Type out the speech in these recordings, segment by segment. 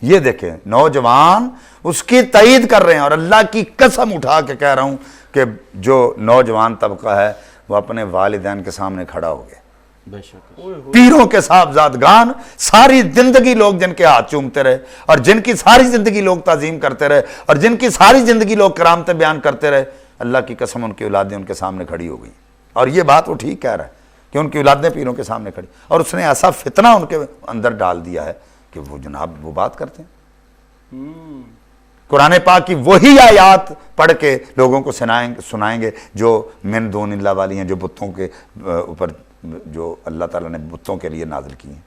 یہ دیکھیں نوجوان اس کی تائید کر رہے ہیں، اور اللہ کی قسم اٹھا کے کہہ رہا ہوں کہ جو نوجوان طبقہ ہے وہ اپنے والدین کے سامنے کھڑا ہو گیا، بے شک پیروں کے صاحبزادگان ساری زندگی لوگ جن کے ہاتھ چومتے رہے، اور جن کی ساری زندگی لوگ تعظیم کرتے رہے، اور جن کی ساری زندگی لوگ کرامتیں بیان کرتے رہے، اللہ کی قسم ان کی اولادیں ان کے سامنے کھڑی ہو گئی. اور یہ بات وہ ٹھیک کہہ رہا ہے کہ ان کی اولادیں پیروں کے سامنے کھڑی، اور اس نے ایسا فتنہ ان کے اندر ڈال دیا ہے کہ وہ جناب وہ بات کرتے ہیں. قرآن پاک کی وہی آیات پڑھ کے لوگوں کو سنائیں گے جو من دون اللہ والی ہیں، جو بتوں کے اوپر جو اللہ تعالیٰ نے بتوں کے لیے نازل کی ہیں،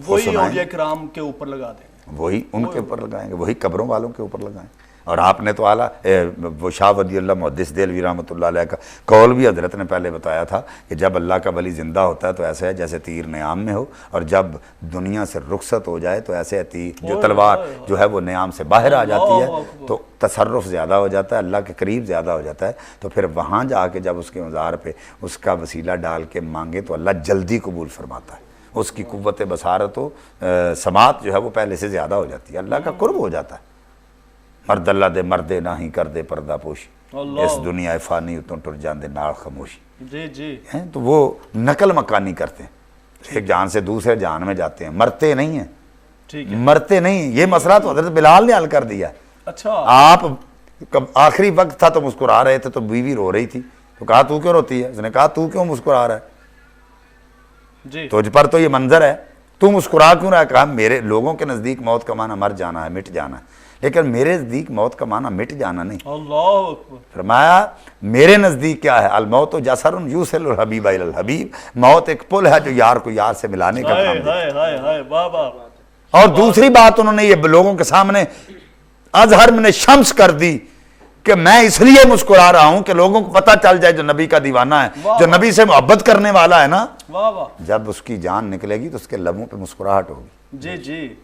وہی اولیاء کرام کے اوپر لگا دیں گے، وہی ان کے اوپر لگائیں گے، وہی قبروں والوں کے اوپر لگائیں. اور آپ نے تو اعلیٰ وہ شاہ ولی اللہ محدث دہلوی رحمۃ اللہ علیہ کا قول بھی حضرت نے پہلے بتایا تھا کہ جب اللہ کا ولی زندہ ہوتا ہے تو ایسے ہے جیسے تیر نیام میں ہو، اور جب دنیا سے رخصت ہو جائے تو ایسے تیر جو تلوار جو ہے وہ نیام سے باہر آ جاتی ہے تو تصرف زیادہ ہو جاتا ہے، اللہ کے قریب زیادہ ہو جاتا ہے. تو پھر وہاں جا کے جب اس کے مزار پہ اس کا وسیلہ ڈال کے مانگے تو اللہ جلدی قبول فرماتا ہے. اس کی قوت بصارت و سماعت جو ہے وہ پہلے سے زیادہ ہو جاتی ہے، اللہ کا قرب ہو جاتا ہے. مرد اللہ دے مردے نہ ہی کر دے پردہ پوشی، اس دنیا فانی اتوں ٹر جاندے نال خاموشی. جی جی ہیں تو وہ نقل مکانی کرتے ہیں، ایک جان سے دوسرے جان میں جاتے ہیں، مرتے نہیں ہیں، ٹھیک ہے. مرتے نہیں. یہ مسئلہ تو حضرت بلال نے حل کر دیا. اچھا آپ آخری وقت تھا تو مسکرا رہے تھے تو بیوی رو رہی تھی، تو کہا تو کیوں روتی ہے؟ اس نے کہا تو کیوں مسکرا رہا ہے؟ جی تجھ پر تو یہ منظر ہے، تو مسکرا کیوں رہا ہے؟ کہا میرے لوگوں کے نزدیک موت کا معنی مر جانا ہے، مٹ جانا ہے، لیکن میرے نزدیک موت کا معنی مٹ جانا نہیں. اللہ اکبر. فرمایا میرے نزدیک کیا ہے؟ الموت جسر یوصل الحبیب الی الحبیب، موت ایک پل ہے جو یار کو یار سے ملانے کا کام دیتا ہے. ہائے ہائے بابا. اور دوسری بات انہوں نے یہ لوگوں کے سامنے اظہر من شمس کر دی کہ میں اس لیے مسکرا رہا ہوں کہ لوگوں کو پتہ چل جائے جو نبی کا دیوانہ ہے، جو نبی سے محبت کرنے والا ہے نا، واہ واہ. جب اس کی جان نکلے گی تو اس کے لبوں پہ مسکراہٹ ہوگی. جی جی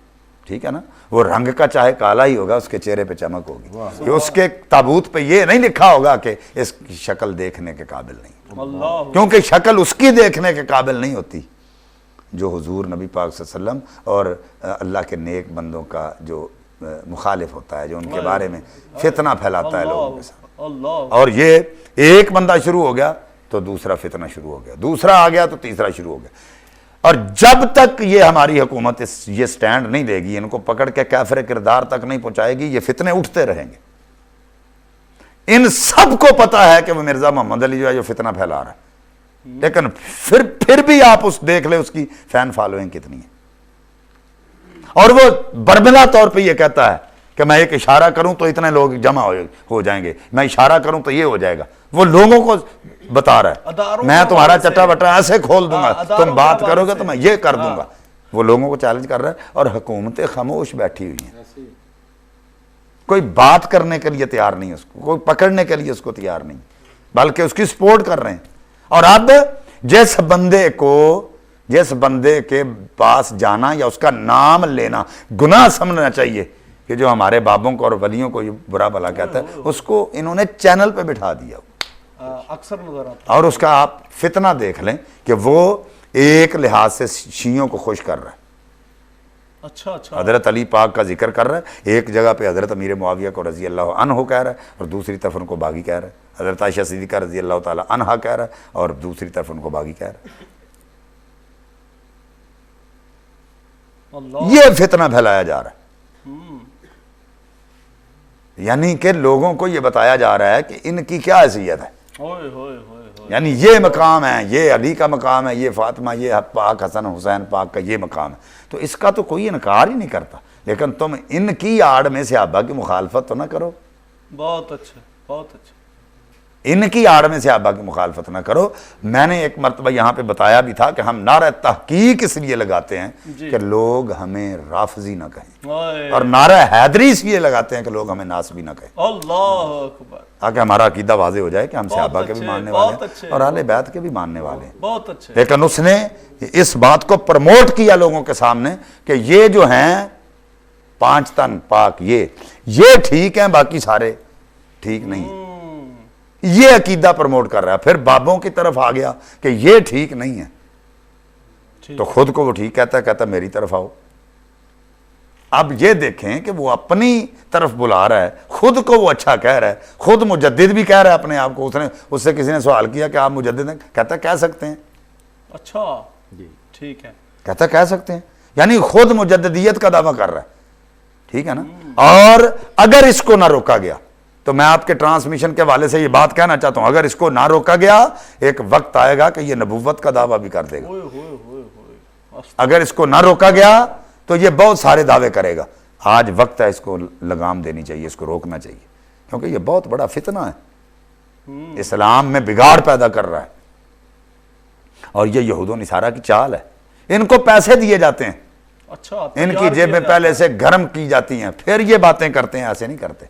ٹھیک ہے نا؟ وہ رنگ کا چاہے کالا ہی ہوگا، اس کے چہرے پہ چمک ہوگی کہ اس کے تابوت پہ یہ نہیں لکھا ہوگا کہ اس کی شکل دیکھنے کے قابل نہیں، اللہ. کیونکہ شکل اس کی دیکھنے کے قابل نہیں ہوتی جو حضور نبی پاک صلی اللہ علیہ وسلم اور اللہ کے نیک بندوں کا جو مخالف ہوتا ہے، جو ان کے بارے میں فتنہ پھیلاتا ہے لوگوں کے ساتھ. اللہ. اور یہ ایک بندہ شروع ہو گیا تو دوسرا فتنہ شروع ہو گیا، دوسرا آ گیا تو تیسرا شروع ہو گیا. اور جب تک یہ ہماری حکومت یہ سٹینڈ نہیں لے گی، ان کو پکڑ کے کافر کردار تک نہیں پہنچائے گی، یہ فتنے اٹھتے رہیں گے. ان سب کو پتا ہے کہ وہ مرزا محمد علی جو ہے جو فتنہ پھیلا رہا ہے، لیکن پھر بھی آپ دیکھ لیں اس کی فین فالوئنگ کتنی ہے. اور وہ بربلا طور پہ یہ کہتا ہے کہ میں ایک اشارہ کروں تو اتنے لوگ جمع ہو جائیں گے، میں اشارہ کروں تو یہ ہو جائے گا. وہ لوگوں کو بتا رہا ہے میں تمہارا چٹا بٹا ایسے کھول دوں گا، تم بات کرو گے تو میں یہ کر دوں گا. وہ لوگوں کو چیلنج کر رہا ہے، اور حکومتیں خاموش بیٹھی ہوئی ہیں، کوئی بات کرنے کے لیے تیار نہیں، اس کو کوئی پکڑنے کے لیے اس کو تیار نہیں، بلکہ اس کی سپورٹ کر رہے ہیں. اور اب جس بندے کے پاس جانا یا اس کا نام لینا گناہ سمجھنا چاہیے کہ جو ہمارے بابوں کو اور ولیوں کو یہ برا بھلا کہتا ہے، اس کو انہوں نے چینل پہ بٹھا دیا. اکثر نظر آتا. اور اس کا آپ فتنہ دیکھ لیں کہ وہ ایک لحاظ سے شیعوں کو خوش کر رہا ہے. اچھا اچھا. حضرت علی پاک کا ذکر کر رہا ہے، ایک جگہ پہ حضرت امیر معاویہ کو رضی اللہ عنہ کہہ رہا ہے اور دوسری طرف ان کو باغی کہہ رہا ہے. حضرت عائشہ صدیقہ رضی اللہ تعالی عنہا کہہ رہا ہے اور دوسری طرف ان کو باغی کہہ رہا ہے. یہ فتنہ پھیلایا جا رہا ہے. یعنی کہ لوگوں کو یہ بتایا جا رہا ہے کہ ان کی کیا حیثیت ہے، یعنی یہ مقام ہے، یہ علی کا مقام ہے، یہ فاطمہ، یہ پاک حسن حسین پاک کا یہ مقام ہے. تو اس کا تو کوئی انکار ہی نہیں کرتا، لیکن تم ان کی آڑ میں صحابہ کی مخالفت تو نہ کرو. بہت اچھا بہت اچھا. ان کی آڑ میں صحابہ کی مخالفت نہ کرو. میں نے ایک مرتبہ یہاں پہ بتایا بھی تھا کہ ہم نعرہ تحقیق اس لیے لگاتے ہیں کہ لوگ ہمیں رافضی نہ کہیں، اور نعرہ حیدری اس لیے لگاتے ہیں کہ لوگ ہمیں ناسبی نہ کہیں، اللہ اکبر، تاکہ ہمارا عقیدہ واضح ہو جائے کہ ہم صحابہ کے بھی ماننے والے ہیں اور اہل بیت کے بھی ماننے والے ہیں. بہت اچھے. لیکن اس نے اس بات کو پروموٹ کیا لوگوں کے سامنے کہ یہ جو ہیں 5 تن پاک یہ ٹھیک ہیں، باقی سارے ٹھیک نہیں. یہ عقیدہ پروموٹ کر رہا ہے. پھر بابوں کی طرف آ گیا کہ یہ ٹھیک نہیں ہے، تو خود کو وہ ٹھیک کہتا ہے میری طرف آؤ. اب یہ دیکھیں کہ وہ اپنی طرف بلا رہا ہے، خود کو وہ اچھا کہہ رہا ہے، خود مجدد بھی کہہ رہا ہے اپنے آپ کو. اس سے کسی نے سوال کیا کہ آپ مجدد ہیں؟ کہتا کہہ سکتے ہیں. اچھا جی ٹھیک ہے. کہتا کہہ سکتے ہیں، یعنی خود مجددیت کا دعویٰ کر رہا ہے. ٹھیک ہے نا. اور اگر اس کو نہ روکا گیا تو میں آپ کے ٹرانسمیشن کے حوالے سے یہ بات کہنا چاہتا ہوں، اگر اس کو نہ روکا گیا ایک وقت آئے گا کہ یہ نبوت کا دعویٰ بھی کر دے گا. ہوئے ہوئے ہوئے ہوئے. اگر اس کو نہ روکا گیا تو یہ بہت سارے دعوے کرے گا. آج وقت ہے اس کو لگام دینی چاہیے، اس کو روکنا چاہیے، کیونکہ یہ بہت بڑا فتنہ ہے، اسلام میں بگاڑ پیدا کر رہا ہے. اور یہ یہود و نصارہ کی چال ہے. ان کو پیسے دیے جاتے ہیں، اچھا ان کی جیبیں پہلے سے گرم کی جاتی ہیں، پھر یہ باتیں کرتے ہیں. ایسے نہیں کرتے.